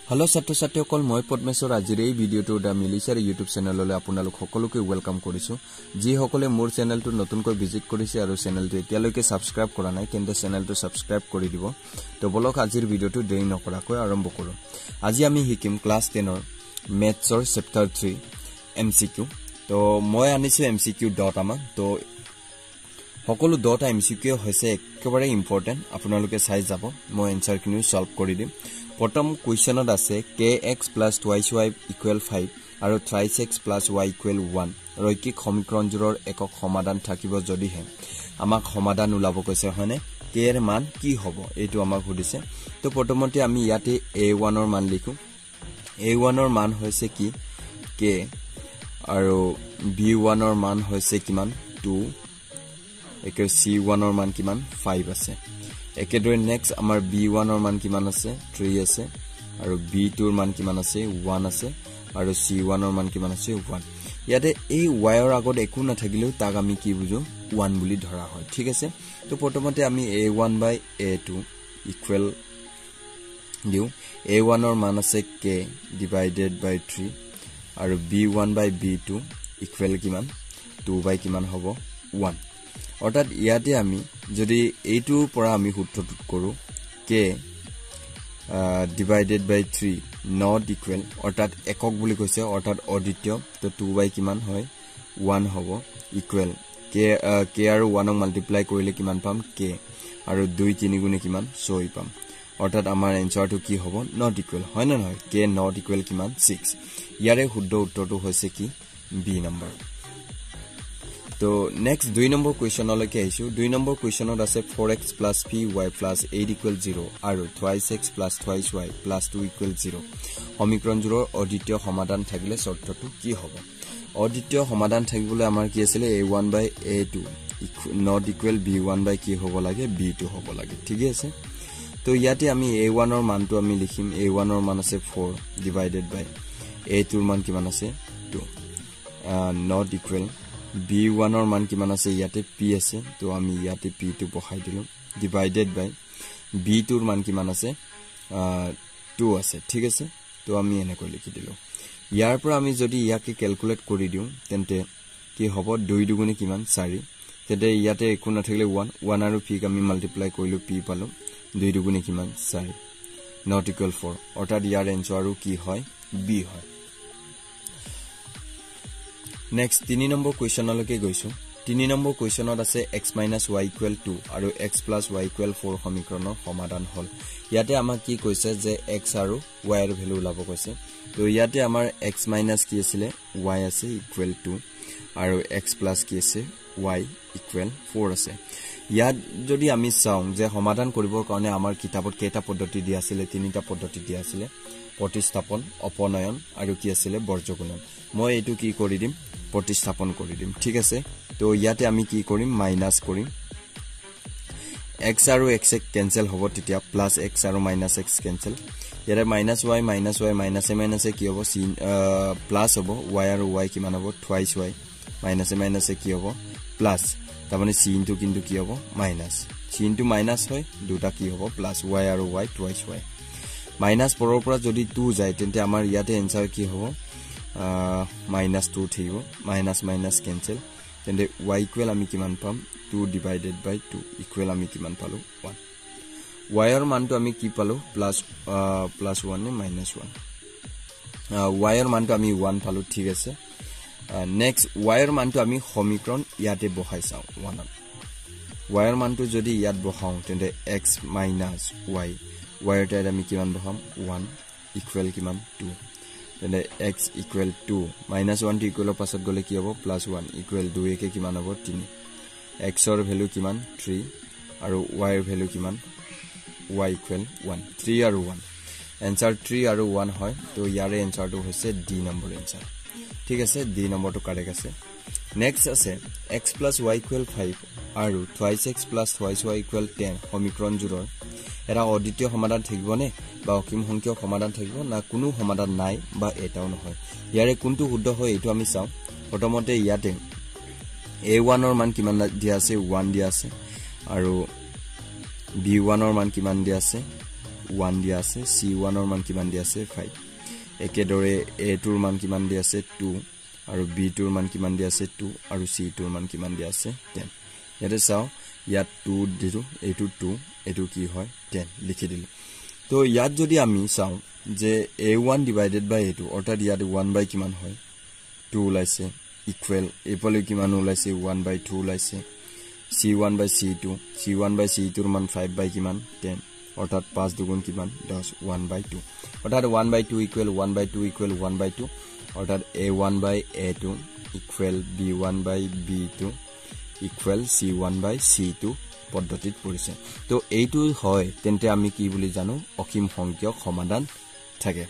Hello ছাত্ৰ-ছাত্ৰীসকল মই পদ্মেশ্বৰ আজিৰ এই ভিডিওটো দা মিলিছাৰ ইউটিউব চেনেললৈ আপোনালোক সকলোকে ওয়েলকাম কৰিছো যি সকলে মোৰ চেনেলটো নতুনকৈ ভিজিট কৰিছে আৰু চেনেলটো এতিয়ালৈকে সাবস্ক্ৰাইব কৰা নাই তেন্তে চেনেলটো সাবস্ক্ৰাইব কৰি দিব তো বলক আজিৰ ভিডিওটো দেৰি নকৰাকৈ আৰম্ভ কৰো আজি আমি শিকিম ক্লাস 10 ৰ মেথছৰ চেপ্টাৰ 3 MCQ তো মই আনিছো MCQ ডট আমা তো সকলো ডটা MCQ হৈছে একেবাৰে ইম্পৰ্টেন্ট আপোনালোকে চাই যাব মই এনসাৰ কিনি সলভ কৰি দিম Bottom question আছে kx plus 2y equal 5 আৰু 3x plus y equal 1 ৰৈখিক সমীকৰণজোৰৰ একক সমাধান থাকিব যদিহে আমাক সমাধান উলাব কৈছে হয়নে k এর মান কি হ'ব এটো আমাক সুধিছে তো প্ৰথমতে আমি ইয়াতে a1 ৰ মান লিখো a1 ৰ মান হৈছে কি k আৰু b1 ৰ মান হৈছে কিমান 2 একে c1 ৰ মান কিমান 5 আছে একেদৰে নেক্সট আমাৰ b1 ৰ মান কিমান আছে 3 আছে আৰু b2 ৰ মান কিমান আছে 1 আছে আৰু c1 ৰ মান কিমান আছে 1 ইয়াতে এই y ৰ আগত একো নাথাকিলেও তাক আমি কি বুজো 1 বুলি ধৰা হয় ঠিক আছে তো প্ৰথমতে আমি a1 বাই a2 ইকুৱেল দিও a1 ৰ মান আছে k ডিভাইডেড বাই 3 আৰু b1 বাই b2 ইকুৱেল কিমান 2 বাই কিমান হ'ব 1 অৰ্থাৎ ইয়াতে আমি যদি এইটোৰ পৰা আমি সূত্ৰটো কৰো k divided by 3 not equal অৰ্থাৎ একক বুলি কৈছে অৰ্থাৎ অদ্বিতীয় তো 2 বাই কিমান হয় 1 হ'ব ইকুৱেল k আৰু 1 ক মাল্টিপ্লাই কৰিলে কিমান পাম k আৰু 2 3 গুণে কিমান 6 পাম অৰ্থাৎ আমাৰ এনসাৰটো কি হ'ব নট ইকুৱেল হয় না নহয় k নট ইকুৱেল কিমান 6 ইয়াৰে শুদ্ধ উত্তৰটো হৈছে কি b নম্বৰ তো নেক্সট 2 নম্বৰ কোৱেশ্চনলৈকে আহিছো 2 নম্বৰ কোৱেশ্চনত আছে 4x + py + 8 = 0 আৰু 2x + 2y + 2 = 0 সমীকৰণজোৰৰ অদ্বিতীয় সমাধান থাকিলে শৰ্তটো কি হ'ব অদ্বিতীয় সমাধান থাকিবলৈ আমাৰ কি আছিল a1 / a2 not equal b1 / কি হ'ব লাগে b2 হ'ব লাগে ঠিক আছে তো ইয়াতে আমি a1 ৰ মানটো আমি লিখিম a1 ৰ মান আছে 4 ডিভাইডেড বাই a2 ৰ মান কিমান আছে 2 not equal b1 ৰ মান কিমান আছে ইয়াতে p আছে তো আমি ইয়াতে p টো বহাই দিলো ডিভাইডেড বাই b2 ৰ মান কিমান আছে 2 আছে ঠিক আছে তো আমি এনেকৈ লিখি দিলো ইয়াৰ পৰা আমি যদি ইয়াকে ক্যালকুলেট কৰি দিও তেন্তে কি হ'ব 2 দুগুণে কিমান 4 তেতে ইয়াতে একো নাথাকিলে 1 আৰু p ক আমি মাল্টিপ্লাই কৰিলো p পালো 2 দুগুণে কিমান 4 not equal 4 অৰ্থাৎ ইয়াৰ এনসাৰটো কি হয় b হয় Next 3 নম্বৰ কোৱেশ্চনলৈকে গৈছো 3 নম্বৰ কোৱেশ্চনত আছে x - y = 2 আৰু x + y = 4 সমীকৰণৰ সমাধান হল ইয়াতে আমাক কি কৈছে যে x আৰু y ৰ ভ্যালু লাভ কৈছে তো ইয়াতে আমাৰ x - কি আছিল y আছে = 2 আৰু x + কি আছে y = 4 আছে ইয়াত যদি আমি চাও যে সমাধান কৰিবৰ কাৰণে আমাৰ কিতাপত কেইটা পদ্ধতি দিয়া আছিল তিনিটা পদ্ধতি দিয়া আছিল প্ৰতিস্থাপন অপনয়ন আৰু কি আছিল বৰ্জগুণন মই এটো কি কৰি দিম প্ৰতিস্থাপন কৰি দিম ঠিক আছে তো ইয়াতে আমি কি কৰিম মাইনাস কৰিম x আৰু x কেনসেল হ'ব তেতিয়া প্লাস x আৰু মাইনাস x কেনসেল ইয়াতে মাইনাস y মাইনাস a কি হ'ব প্লাস হ'ব y আৰু y কিমান হ'ব টুৱাইস y মাইনাস কি হ'ব প্লাস তাৰ মানে sin টো কিন্তু কি হ'ব মাইনাস sin টো মাইনাস হয় দুটা কি হ'ব প্লাস y আৰু y টুৱাইস y মাইনাস পৰৰ পৰা যদি 2 যায় তেন্তে আমাৰ ইয়াতে এনসাৰ কি হ'ব -2 থাকিব মাইনাস কেনসেল তেন্তে y ইকুৱেল আমি কিমান পাম 2 ডিভাইডেড বাই 2 ইকুৱেল আমি কিমান পালো 1 y ৰ মানটো আমি কি পালো +1 নে -1 y ৰ মানটো আমি 1 পালো ঠিক আছে নেক্সট y ৰ মানটো আমি সমীকৰণ ইয়াতে বহাই চাও 1 y ৰ মানটো যদি ইয়াত বহাও তেন্তে x - y y ৰ ঠাইত আমি কিমান বহাম 1 ইকুৱেল কিমান 2 তেনে x = 2 -1 টো ইকুৱেলৰ পাছত গলে কি হ'ব +1 ইকুৱেল 2 একে কিমান হ'ব 3 x ৰ ভ্যালু কিমান 3 আৰু y ৰ ভ্যালু কিমান y = 1 3 আৰু 1 এনসাৰ 3 আৰু 1 হয় তো ইয়াৰে এনসাৰটো হৈছে d নম্বৰ এনসাৰ ঠিক আছে d নম্বৰটো কাৰেক্ট আছে নেক্সট আছে x + y = 5 আৰু 2x + 2y = 10 সমীকৰণজোৰৰ এটা অদ্বিতীয় সমাধান থাকিবনে বা অসীম সংখ্যক সমাধান থাকিব না কোনো সমাধান নাই বা এটাও নহয় ইয়াৰে কোনটো শুদ্ধ হয় এটো আমি চাও প্ৰথমতে ইয়াতে a1 ৰ মান কিমান দিয়া আছে 1 দিয়া আছে আৰু b1 ৰ মান কিমান দিয়া আছে 1 দিয়া আছে c1 ৰ মান কিমান দিয়া আছে 5 একেদৰে a2 ৰ মান কিমান দিয়া আছে 2 আৰু b2 ৰ মান কিমান দিয়া আছে 2 আৰু c2 ৰ মান কিমান দিয়া আছে 10 ইয়াতে চাও ইয়াত 2 দিলো এইটো 2 এটো কি হয় 10 লিখি দিলো তো ইয়াত যদি আমি চাও যে a1 ডিভাইডেড বাই a2 অৰ্থাৎ ইয়াত 1 বাই কিমান হয় 2 ওলাইছে ইকুৱেল এপলে কিমান ওলাইছে 1 বাই 2 ওলাইছে c1 বাই c2 ৰ মান 5 বাই কিমান 10 অৰ্থাৎ 5 দুগুণ কিমান 10 1 বাই 2 অৰ্থাৎ 1 বাই 2 ইকুৱেল 1 বাই 2 ইকুৱেল 1 বাই 2 অৰ্থাৎ a1 বাই a2 ইকুৱেল b1 বাই b2 ইকুৱেল c1 বাই c2 পদ্ধতিত পৰিছে তো এইটো হয় তেন্তে আমি কি বুলি জানো অসীম সংখ্যক সমাধান থাকে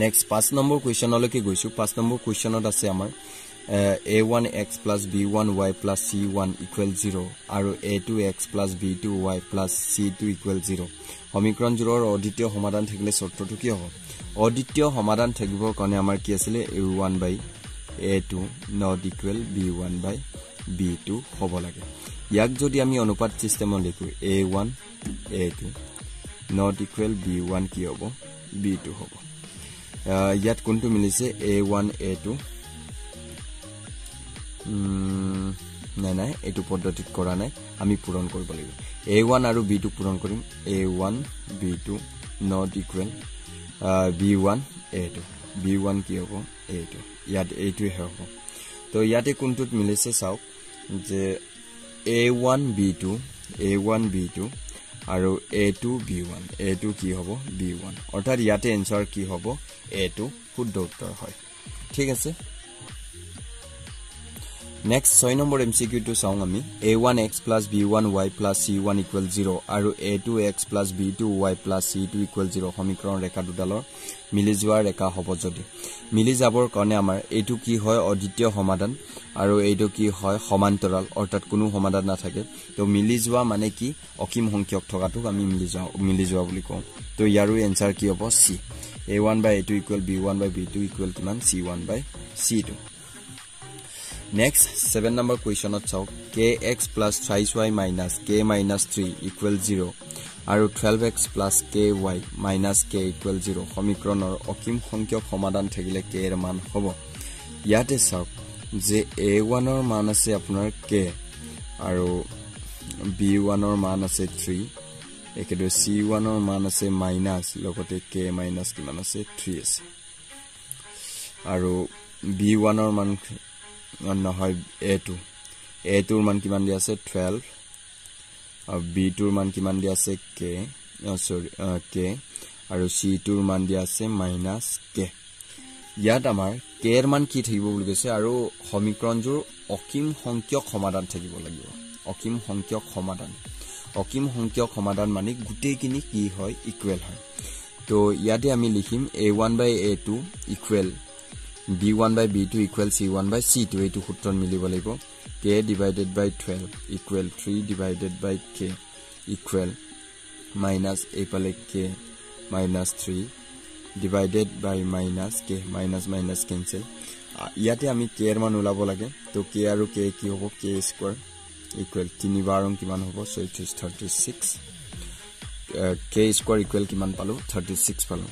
নেক্সট 5 নম্বৰ কোৱেশ্চনলৈকে গৈছো 5 নম্বৰ কোৱেশ্চনত আছে আমাৰ a1x plus b1y plus c1 equal 0 আৰু a2x plus b2y plus c2 equal 0 সমীকৰণ জোৰৰ অদ্বিতীয় সমাধান থাকিলে চৰ্তটো কি হ'ব অদ্বিতীয় সমাধান থাকিবৰ কাৰণে আমাৰ কি আছিল a1 by a2 not equal b1 by b2 হ'ব লাগে ইয়াক যদি আমি অনুপাত সিস্টেমত লিখো a1 a2 not equal b1 কি হ'ব b2 হ'ব ইয়াত কোনটো মিলিছে a1 a2 নাই এটো পদ্ধতিত কৰা নাই আমি পূৰণ কৰিব লাগিব a1 আৰু b2 পূৰণ কৰিম a1 b2 not equal b1 a2 b1 কি হ'ব a2 ইয়াত a2 হ'ব তো ইয়াতে কোনটোত মিলিছে চাওক যে a1 b2 আৰু a2 b1 কি হ'ব b1 অৰ্থাৎ ইয়াতে এনসাৰ কি হ'ব a2 শুদ্ধ উত্তৰ হয় ঠিক আছে Next 6 number MCQ to sound ami a1x plus b1y plus c1 equal 0 aru a2x plus b2y plus c2 equal 0 সমীকৰণ ৰেখা দুডালৰ মিলি যোৱা ৰেখা হ'ব যদি মিলি যাবৰ কাৰণে আমাৰ এটো কি হয় অদ্বিতীয় সমাধান আৰু এইটো কি হয় সমান্তৰাল অৰ্থাৎ কোনো সমাধান নাথাকে তো মিলি যোৱা মানে কি অসীম সংখ্যক থকাটো আমি মিলি যোৱা বুলি কওঁ তো ইয়াৰো এনসাৰ কি হ'ব c a1 by a2 equal b1 by b2 equal কিমান c1 by c2 Next 7 number question of chau kx plus 5y minus k minus 3 equal 0 aru 12x plus ky minus k equal 0 সমীকৰণৰ অসীম সংখ্যক সমাধান থাকিলে k এৰ মান হ'ব ইয়াতে চাওক যে a1 ৰ মান আছে আপোনাৰ k আৰু b1 ৰ মান আছে 3 একেদৰে c1 ৰ মান আছে মাইনাস লগতে k minus কিমান আছে 3 আছে আৰু b1 ৰ মান নহয় a2 ৰ মান কিমান দিয়া আছে 12 আৰু b2 ৰ মান কিমান দিয়া আছে k আৰু c2 ৰ মান দিয়া আছে -k ইয়াত আমাৰ k এৰ মান কি থাকিব বুলি কৈছে আৰু সমীকৰণজোৰ অসীম সংখ্যক সমাধান থাকিব লাগিব অসীম সংখ্যক সমাধান মানে গুটেইখিনি কি হয় ইকুৱেল হয় তো ইয়াতে আমি লিখিম a1 by a2 equal b1 by b2 equal c1 by c2 এটো সূত্ৰত মিলিব লাগিব k divided by 12 equal 3 divided by k equal minus এপালে k minus 3 divided by minus k minus cancel ইয়াতে আমি k এর মান উলাব লাগে তো k আৰু k কি হ'ব k square equal 3 বাৰ কিমান হ'ব so it is 36 k square equal কিমান পালো 36 পালো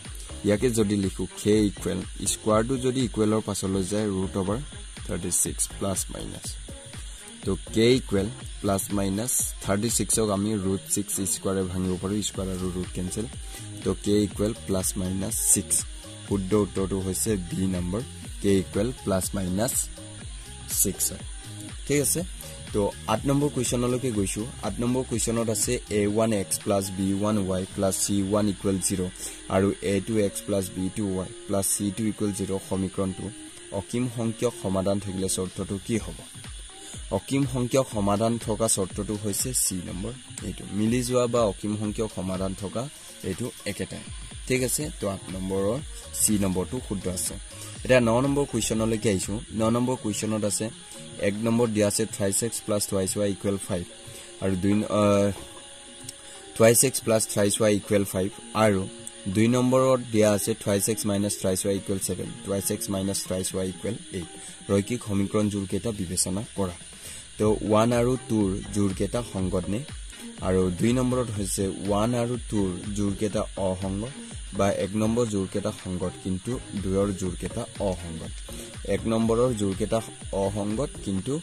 ইয়াকে যদি লিখো k equal square টু যদি ইকুৱেলৰ পাছলৈ যায় √36 প্লাস মাইনাস তো k equal প্লাস মাইনাস 36 ক আমি √6 স্কয়ারে ভাঙিব পাৰো স্কয়াৰ আৰু ৰুট কেনসেল তো k equal প্লাস মাইনাস 6 শুদ্ধ উত্তৰটো হৈছে b number k equal plus minus 6 ঠিক আছে তো 8 নম্বৰ কোৱেশ্চনলৈকে গৈছো 8 নম্বৰ কোৱেশ্চনত আছে a1x plus b1y plus c1 equal 0 আৰু a2x plus b2y plus c2 equal 0 সমীকৰণটো অসীম সংখ্যক সমাধান থাকিলে চৰ্তটো কি হ'ব অসীম সংখ্যক সমাধান থকা চৰ্তটো হৈছে c নম্বৰ এইটো মিলি যোৱা বা অসীম সংখ্যক সমাধান থকা এইটো একেটাই ঠিক আছে তো 8 নম্বৰৰ c নম্বৰটো শুদ্ধ আছে এটা 9 নম্বৰ কোৱেশ্চনলৈকে আইছো 9 নম্বৰ কোৱেশ্চনত আছে 1 নম্বৰ দিয়া আছে 3x plus 2y equal 5 আৰু 2x plus 3y equal 5 আৰু 2 নম্বৰত দিয়া আছে 2x minus 3y equal 7 2x minus 3y equal 8 ৰৈখিক সমীকৰণ জোৰ কেটা বিবেচনা কৰা তো 1 আৰু 2 ৰ জোৰ কেটা সংগত নে আৰু 2 নম্বৰত হৈছে 1 আৰু 2 ৰ জোড়কেইটা অসংগ বা 1 নম্বৰ জোড়কেইটা সংগত কিন্তু 2 ৰ জোড়কেইটা অসংগত 1 নম্বৰৰ জোড়কেইটা অসংগত কিন্তু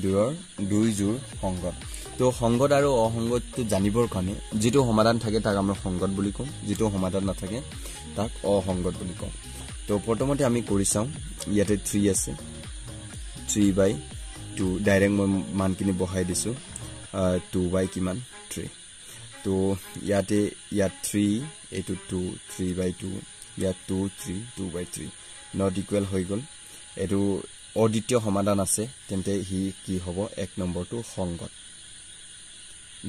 2 ৰ 2 জোড় সংগত তো সংগত আৰু অসংগতটো জানিবৰ কাৰণে যেটো সমাধান থাকে তাক আমরা সংগত বুলি কম যেটো সমাধান নাথাকে তাক অসংগত বুলি কম তো প্ৰথমতে আমি কৰি চাও ইয়াতে 3 আছে 3/2 ডাইৰেক্ট মই মানখিনি বহাই দিছো 2 কিমান 3 তো ইয়াতে 3 এটো 2 3/2 ইয়া 2 3 2/3 নট ইকুয়াল হৈ গল এটো অদ্বিতীয় সমাধান আছে তেন্তে হি কি হ'ব 1 নম্বৰটো সংগত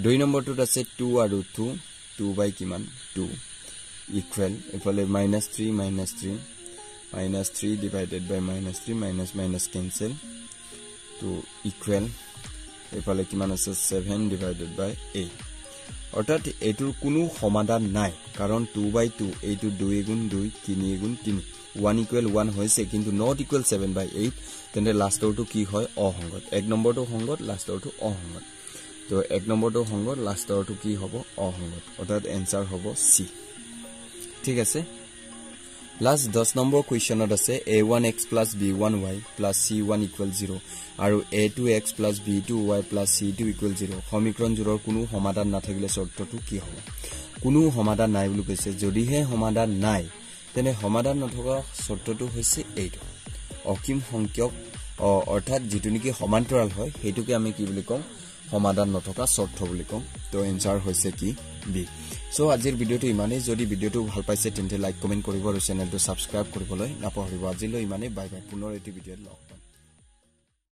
2 নম্বৰটোত আছে 2 আৰু 2 কিমান 2 ইকুয়াল এফালে -3 -3 divided by -3 minus cancel to equal এফালে কিমান আছে 7 divided by 8 অৰ্থাৎ এটোৰ কোনো সমাধান নাই কাৰণ 2/2 এইটো 2 গুণ 2 3 গুণ 3 1 equal 1 হৈছে কিন্তু not equal 7/8 তেনে লাষ্টৰটো কি হয় অসংগত 1 নম্বৰটো সংগত লাষ্টৰটো অসংগত তো 1 নম্বৰটো সংগত লাষ্টৰটো কি হ'ব অসংগত অৰ্থাৎ आंसर হ'ব সি ঠিক আছে লাষ্ট 10 নম্বৰ কোৱেশ্চনত আছে a1x + b1y + c1 = 0 আৰু a2x + b2y + c2 = 0 সমীকৰণ জোৰৰ কোনো সমাধান নাথাকিলে শৰ্তটো কি হ'ব কোনো সমাধান নাই বুলি কৈছে যদিহে সমাধান নাই তেনে সমাধান নথকা শৰ্তটো হৈছে এইটো অসীম সংখ্যক অৰ্থাৎ যেটো নেকি সমান্তৰাল হয় হেতুকে আমি কি বুলি কম সমাধান নথকা শৰ্ত বুলি কম তো आंसर হৈছে কি বি সো আজিৰ ভিডিওটো ইমানে যদি ভিডিওটো ভাল পাইছে তেন্তে লাইক কমেন্ট কৰিব আৰু চেনেলটো সাবস্ক্ৰাইব কৰিবলৈ নাপাহৰিব আজিলৈ ইমানে বাই বাই পুনৰ এটি ভিডিঅ'ত লগ পাম